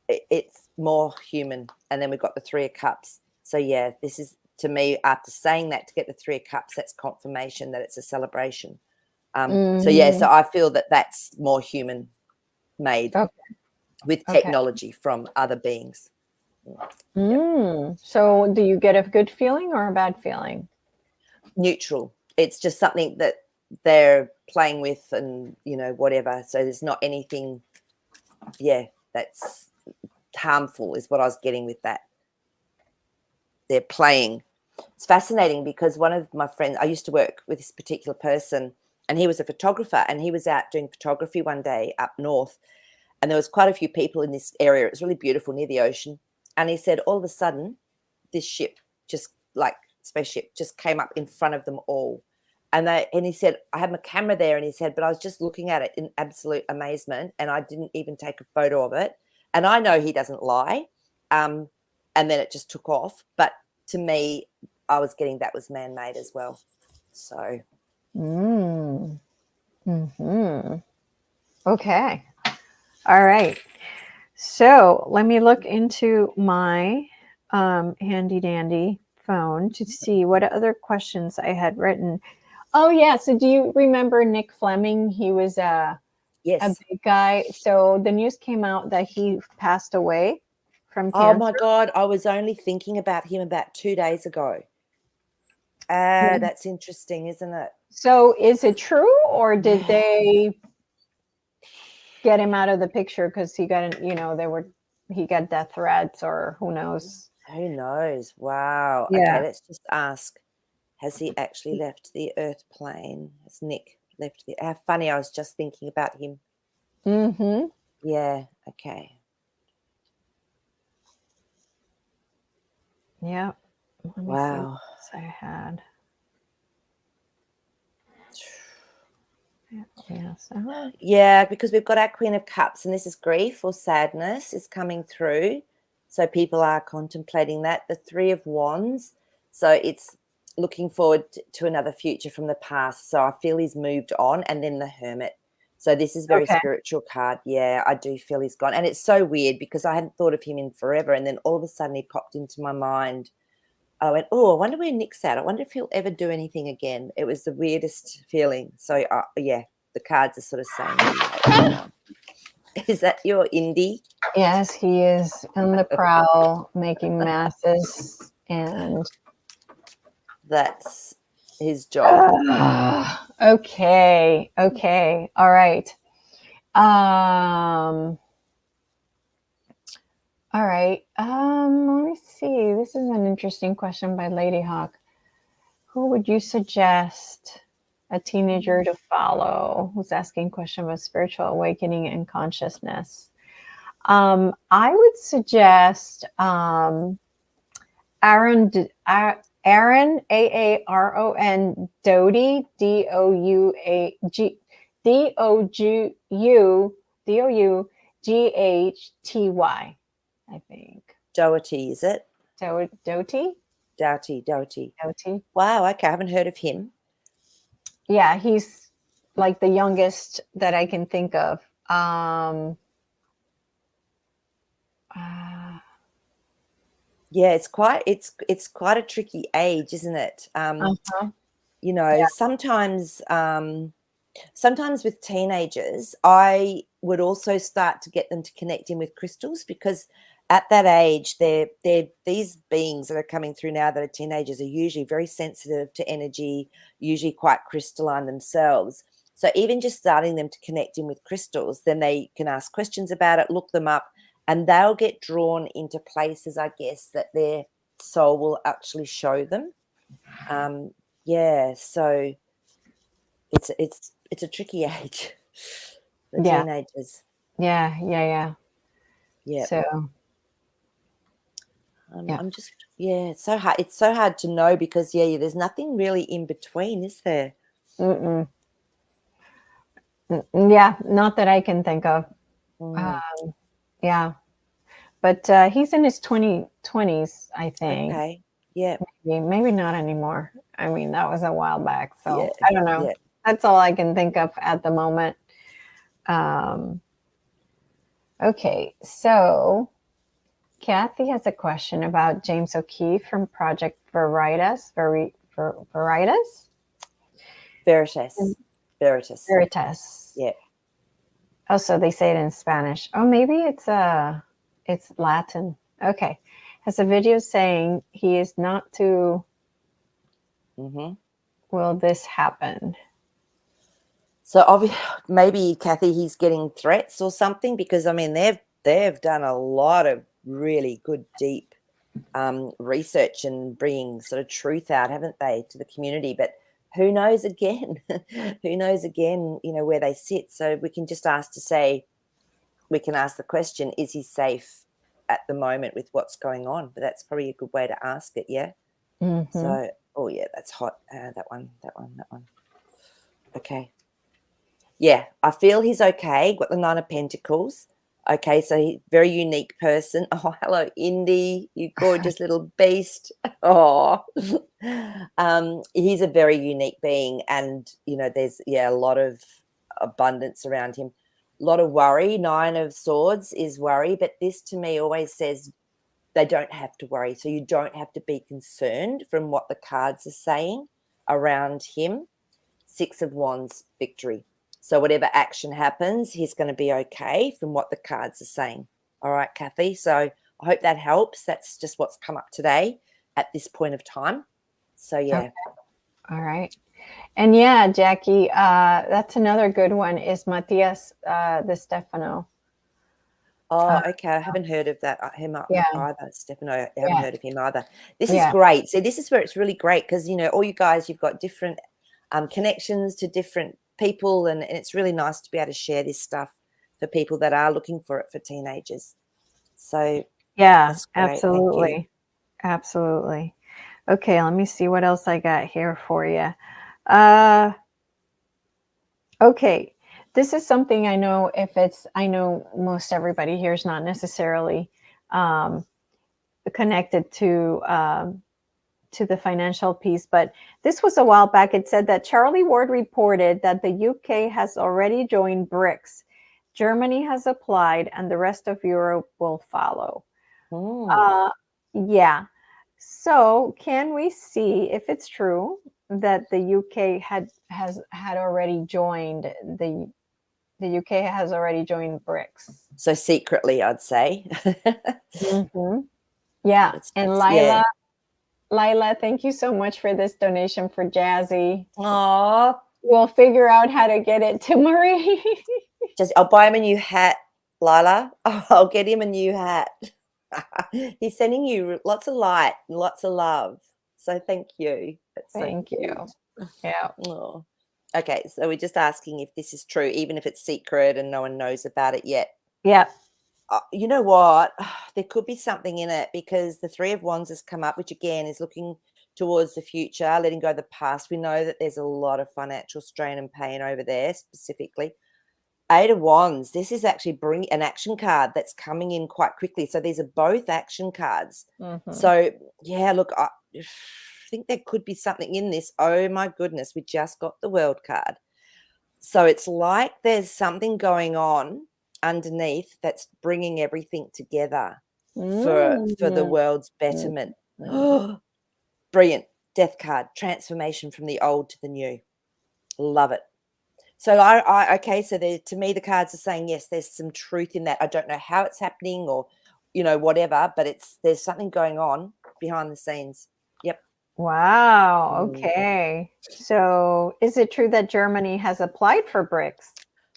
it's more human. And then we've got the Three of Cups. So, yeah, this is, to me, after saying that, to get the Three of Cups, that's confirmation that it's a celebration. So, yeah, so I feel that that's more human made with technology from other beings.
So do you get a good feeling or a bad feeling?
Neutral. It's just something that they're playing with and, whatever. So there's not anything, that's harmful is what I was getting with that. They're playing. It's fascinating because one of my friends, I used to work with this particular person, and he was a photographer, and he was out doing photography one day up north, and there was quite a few people in this area. It was really beautiful near the ocean. And he said all of a sudden this ship, just like spaceship, just came up in front of them all. And he said, I had my camera there, and he said, but I was just looking at it in absolute amazement, and I didn't even take a photo of it. And I know he doesn't lie. And then it just took off. But to me, I was getting that was man-made as well. So.
Okay. All right. So let me look into my handy dandy phone to see what other questions I had written. Oh yeah. So do you remember Nick Fleming? He was a big guy. So the news came out that he passed away from cancer.
Oh my God. I was only thinking about him about 2 days ago. That's interesting, isn't it?
So is it true, or did they get him out of the picture because he got, he got death threats, or who knows?
Who knows? Wow.
Yeah.
Okay, let's just ask. Has he actually left the Earth plane? Has Nick left the... How funny, I was just thinking about him.
Mm-hmm.
Yeah, okay.
Yeah. Let me see what else I had.
Yeah, because we've got our Queen of Cups, and this is grief or sadness is coming through. So people are contemplating that. The Three of Wands. So it's looking forward to another future from the past. So I feel he's moved on. And then the Hermit. So this is very spiritual card. Yeah, I do feel he's gone. And it's so weird because I hadn't thought of him in forever. And then all of a sudden he popped into my mind. I went, oh, I wonder where Nick's at. I wonder if he'll ever do anything again. It was the weirdest feeling. So, yeah. the cards are sort of saying, anyway. Is that your indie?
Yes, he is on the prowl, making masses, and
that's his job.
Okay, all right. All right. Let me see. This is an interesting question by Lady Hawk. Who would you suggest a teenager to follow? Who's asking question about spiritual awakening and consciousness? I would suggest Aaron, Aaron, Aaron Doty, Doughty, I think.
Doherty, is it?
Doty?
Doughty.
Doty.
Wow, okay, I haven't heard of him.
Yeah, he's like the youngest that I can think of.
Yeah, it's quite a tricky age, isn't it?
Uh-huh.
You know, sometimes with teenagers, I would also start to get them to connect in with crystals, because at that age, they're these beings that are coming through now that are teenagers are usually very sensitive to energy, usually quite crystalline themselves. So even just starting them to connect in with crystals, then they can ask questions about it, look them up, and they'll get drawn into places, I guess, that their soul will actually show them. Yeah, so it's a tricky age for teenagers.
Yeah.
Yeah.
So
I'm just it's so hard. It's so hard to know, because there's nothing really in between, is there?
Yeah, not that I can think of. Yeah, but he's in his 20s, I think.
Okay. Yeah.
Maybe not anymore. I mean, that was a while back, so
Yeah.
I don't know.
Yeah.
That's all I can think of at the moment. Okay, so Kathy has a question about James O'Keefe from Project Veritas. Veritas?
Veritas. Yeah.
Oh, so they say it in Spanish. Oh, maybe it's Latin. Okay. Has a video saying he is not to. Will this happen?
So maybe, Kathy, he's getting threats or something, because I mean they've done a lot of really good deep research and bringing sort of truth out, haven't they, to the community? But who knows again? Who knows again? You know, where they sit. So we can just ask the question: is he safe at the moment with what's going on? But that's probably a good way to ask it. Yeah. So, oh yeah, that's hot. That one. Okay. Yeah, I feel he's okay. Got the 9 of Pentacles. Okay, so he very unique person. Oh, hello, Indy, you gorgeous little beast. Oh, he's a very unique being, and you know, there's a lot of abundance around him. A lot of worry. 9 of Swords is worry, but this to me always says they don't have to worry. So you don't have to be concerned from what the cards are saying around him. 6 of Wands, victory. So whatever action happens, he's going to be okay from what the cards are saying. All right, Kathy. So I hope that helps. That's just what's come up today at this point of time. So, yeah.
Okay. All right. And yeah, Jackie, that's another good one is Matias de Stefano.
Oh, okay. I haven't heard of that either, Stefano. I haven't heard of him either. This is great. So this is where it's really great, because, you know, all you guys, you've got different connections to different people, and it's really nice to be able to share this stuff for people that are looking for it for teenagers. So that's great.
Absolutely. Absolutely. Okay, let me see what else I got here for you. Okay, this is something I know I know most everybody here is not necessarily connected to the financial piece, but this was a while back. It said that Charlie Ward reported that the UK has already joined BRICS. Germany has applied, and the rest of Europe will follow. Yeah. So can we see if it's true? that the UK had already joined the UK has already joined BRICS.
So secretly, I'd say.
Mm-hmm. Yeah. And Lila, thank you so much for this donation for Jazzy.
Aww.
We'll figure out how to get it to Maree.
I'll buy him a new hat, Lila. I'll get him a new hat. He's sending you lots of light and lots of love. So thank you. That's
Thank
so
you. Yeah.
Oh. Okay, so we're just asking if this is true, even if it's secret and no one knows about it yet.
Yeah.
You know what? There could be something in it because the Three of Wands has come up, which again is looking towards the future, letting go of the past. We know that there's a lot of financial strain and pain over there specifically. Eight of Wands, this is actually bring an action card that's coming in quite quickly. So these are both action cards.
Mm-hmm.
So yeah, look, I think there could be something in this. Oh my goodness, we just got the World card. So it's like there's something going on underneath that's bringing everything together for the world's betterment. Brilliant. Death card, transformation from the old to the new. Love it. So okay, so to me the cards are saying yes, there's some truth in that. I don't know how it's happening or whatever, but there's something going on behind the scenes. Yep.
Wow. Okay. So is it true that Germany has applied for BRICS?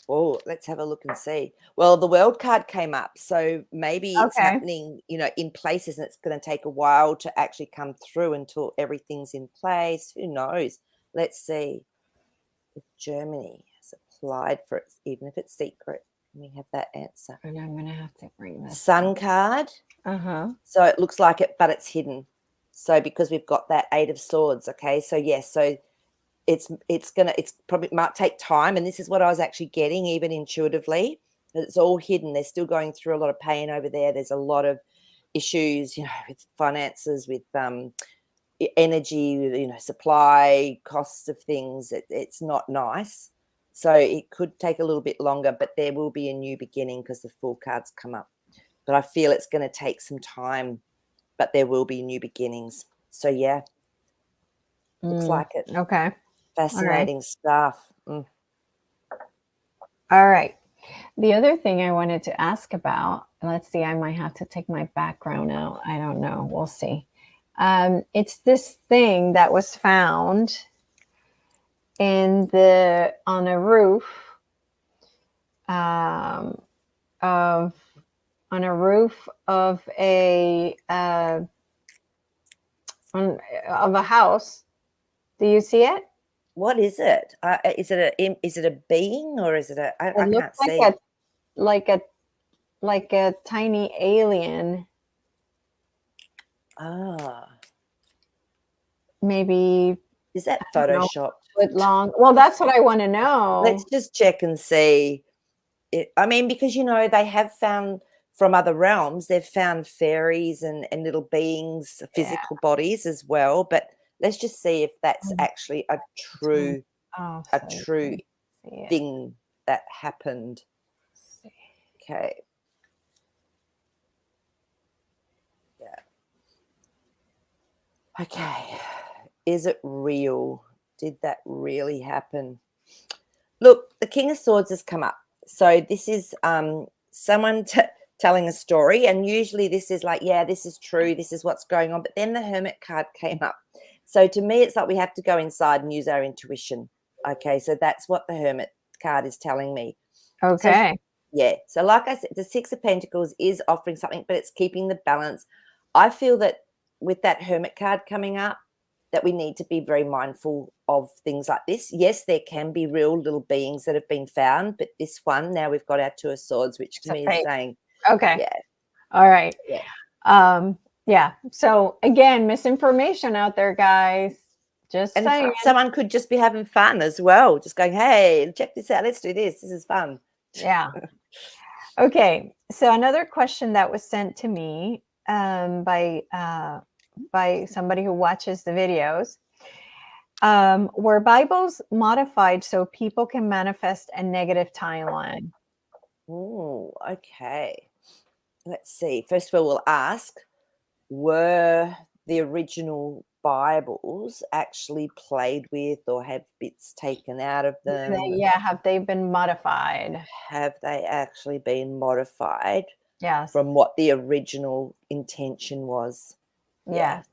Oh, let's have a look and see. Well, the World card came up, so maybe it's happening, in places, and it's going to take a while to actually come through until everything's in place. Who knows? Let's see if Germany has applied for it, even if it's secret. We have that answer.
And I'm going to have to bring this
Sun card. So it looks like it, but it's hidden. So because we've got that Eight of Swords, okay. So yes, so it's probably might take time, and this is what I was actually getting even intuitively. It's all hidden. They're still going through a lot of pain over there. There's a lot of issues, with finances, with energy, supply, costs of things. It's not nice. So it could take a little bit longer, but there will be a new beginning because the Fool cards come up. But I feel it's going to take some time, but there will be new beginnings. So yeah, looks like it.
Okay.
Fascinating stuff.
All right. The other thing I wanted to ask about, let's see, I might have to take my background out. I don't know. We'll see. It's this thing that was found on a roof of a house. Do you see it?
What is it? Is it a being or is it a? I can't see.
Like a tiny alien.
Maybe is that photoshopped?
Foot long. Well, that's what I want to know.
Let's just check and see. Because they have found from other realms, they've found fairies and little beings, physical bodies as well. But let's just see if that's actually a true thing that happened. Okay. Yeah. Okay. Is it real? Did that really happen? Look, the King of Swords has come up. So this is someone telling a story, and usually this is like, yeah, this is true, this is what's going on. But then the Hermit card came up. So to me, it's like we have to go inside and use our intuition. Okay, so that's what the Hermit card is telling me.
Okay.
So like I said, the Six of Pentacles is offering something, but it's keeping the balance. I feel that with that Hermit card coming up, that we need to be very mindful of things like this. Yes, there can be real little beings that have been found, but this one, now we've got our Two of Swords, which to me is saying,
okay.
Yeah.
All right.
Yeah.
Yeah. So again, misinformation out there, guys. Just saying.
Someone could just be having fun as well. Just going, hey, check this out. Let's do this. This is fun.
Yeah. Okay. So another question that was sent to me by somebody who watches the videos. Were Bibles modified so people can manifest a negative timeline?
Oh, okay. Let's see. First of all, we'll ask, were the original Bibles actually played with or have bits taken out of them?
Have they been modified?
Have they actually been modified
Yes.
from what the original intention was? Yeah.
Yes.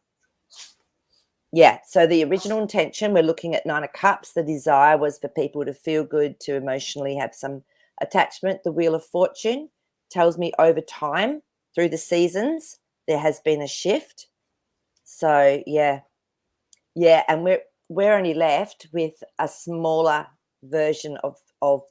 Yeah, so the original intention, we're looking at Nine of Cups. The desire was for people to feel good, to emotionally have some attachment. The Wheel of Fortune tells me over time, through the seasons, there has been a shift. So yeah, and we're only left with a smaller version of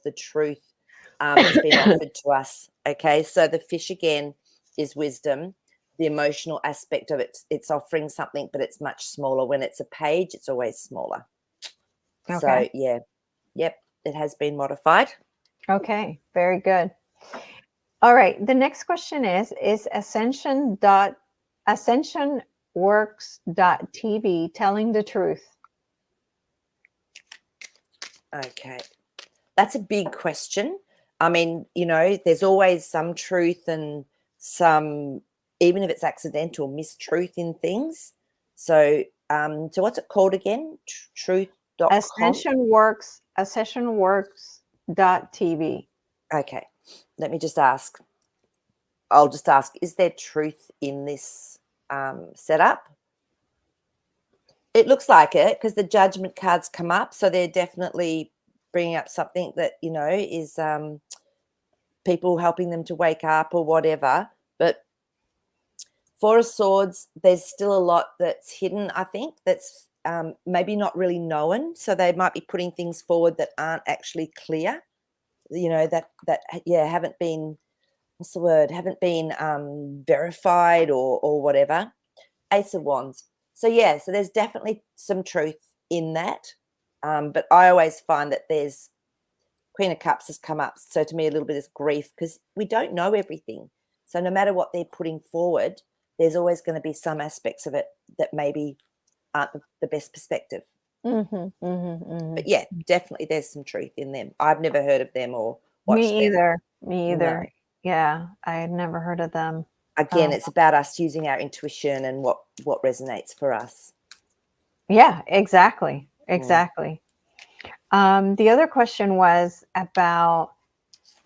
the truth that's been offered to us. Okay, so the fish again is wisdom. The emotional aspect of it's offering something, but it's much smaller. When it's a page, it's always smaller. So
Okay.
yeah, yep, it has been modified.
Okay. Very good. All right. The next question is ascensionworks.tv telling the truth?
Okay, that's a big question. I mean, there's always some truth and some, even if it's accidental, mistruth in things. So, so what's it called again? Truth.com.
Ascensionworks.tv.
Okay, let me just ask. I'll just ask, is there truth in this setup? It looks like it because the judgment cards come up. So they're definitely bringing up something that, is people helping them to wake up or whatever. But Four of Swords, there's still a lot that's hidden, I think, that's maybe not really known. So they might be putting things forward that aren't actually clear, that haven't been, what's the word, haven't been verified or whatever. Ace of Wands. So yeah, so there's definitely some truth in that. But I always find that there's Queen of Cups has come up. So to me, a little bit is grief because we don't know everything. So no matter what they're putting forward, there's always going to be some aspects of it that maybe aren't the best perspective. But yeah, definitely there's some truth in them. I've never heard of them or watched them.
Me either.
No.
Yeah, I had never heard of them.
Again, it's about us using our intuition and what resonates for us.
Yeah, exactly. Exactly. The other question was about,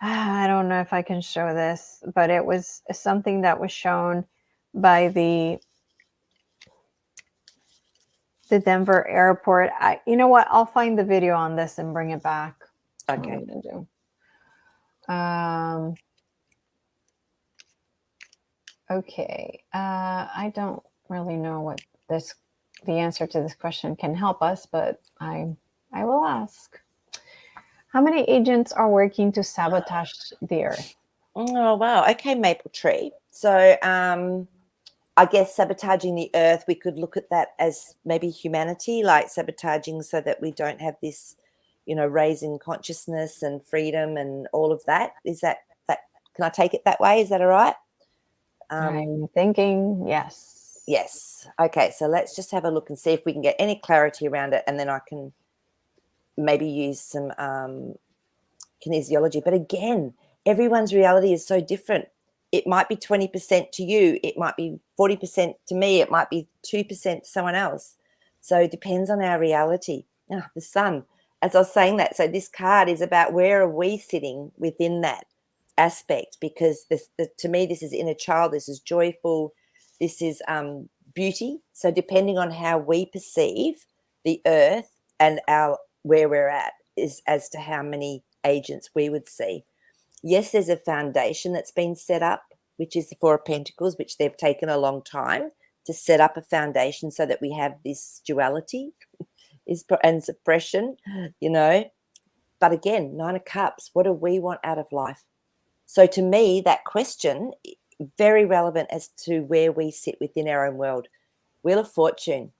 I don't know if I can show this, but it was something that was shown by the Denver airport. You know what? I'll find the video on this and bring it back.
Okay.
What I'm gonna do. Okay. I don't really know what the answer to this question can help us, but I will ask. How many agents are working to sabotage the Earth?
Oh, wow. Okay, Maple Tree. So I guess sabotaging the Earth, we could look at that as maybe humanity, like sabotaging so that we don't have this, raising consciousness and freedom and all of that. Is that, can I take it that way? Is that all right?
I'm thinking yes.
Yes. Okay, so let's just have a look and see if we can get any clarity around it, and then I can maybe use some kinesiology. But again, everyone's reality is so different. It might be 20% to you, it might be 40% to me, it might be 2% to someone else. So it depends on our reality. The sun, as I was saying that, so this card is about where are we sitting within that aspect, because to me, this is inner child, this is joyful, this is beauty. So depending on how we perceive the earth and where we're at is as to how many agents we would see. Yes, there's a foundation that's been set up, which is the Four of Pentacles, which they've taken a long time to set up a foundation so that we have this duality and suppression, But again, Nine of Cups, what do we want out of life? So to me, that question, very relevant as to where we sit within our own world. Wheel of Fortune,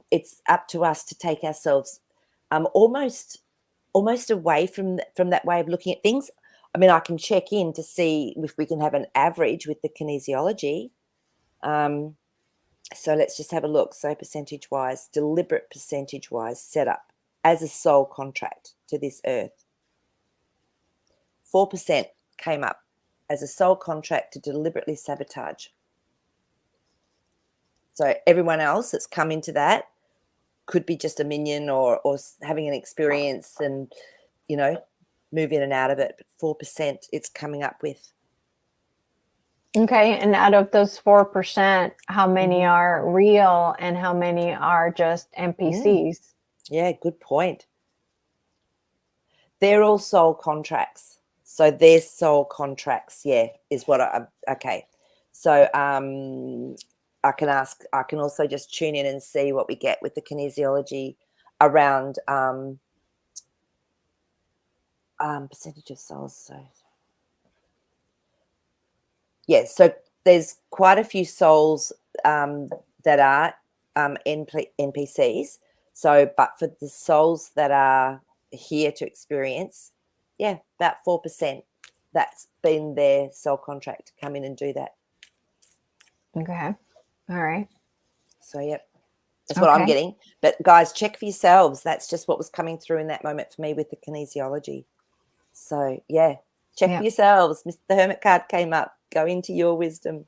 it's up to us to take ourselves almost away from that way of looking at things. I mean, I can check in to see if we can have an average with the kinesiology. So let's just have a look. So percentage-wise, deliberate percentage-wise set up as a soul contract to this earth. 4% came up as a soul contract to deliberately sabotage. So everyone else that's come into that could be just a minion or having an experience and, you know, move in and out of it. But 4% it's coming up with.
Okay. And out of those 4%, how many are real and how many are just NPCs?
Yeah, good point. They're all soul contracts. So their soul contracts, is what okay. So I can also just tune in and see what we get with the kinesiology around percentage of souls. So so there's quite a few souls that are NPCs. So, but for the souls that are here to experience, about 4%. That's been their soul contract to come in and do that.
Okay. All right.
So, that's what I'm getting. But guys, check for yourselves. That's just what was coming through in that moment for me with the kinesiology. So, check for yourselves. The Hermit card came up. Go into your wisdom.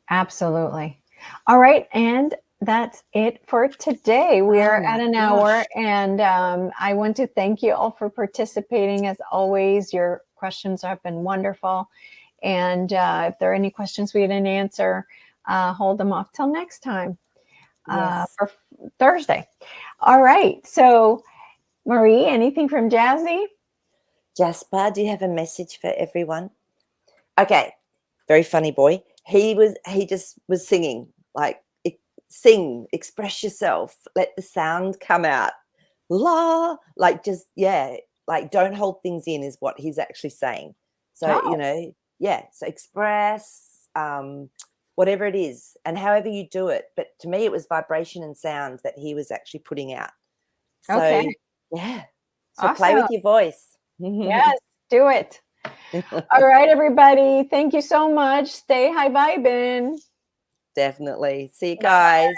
Absolutely. All right. And that's it for today. We are at an hour, and I want to thank you all for participating. As always, your questions have been wonderful. And if there are any questions we didn't answer, hold them off till next time for Thursday. All right. So, Maree, anything from Jazzy?
Jasper, do you have a message for everyone? Okay. Very funny boy. He just was singing, like, sing, express yourself, let the sound come out. La, like, just, like, don't hold things in is what he's actually saying. So, so express, whatever it is, and however you do it. But to me, it was vibration and sound that he was actually putting out. So, so
awesome.
play with your voice.
Yes, do it. All right, everybody. Thank you so much. Stay high vibing.
Definitely. See you guys.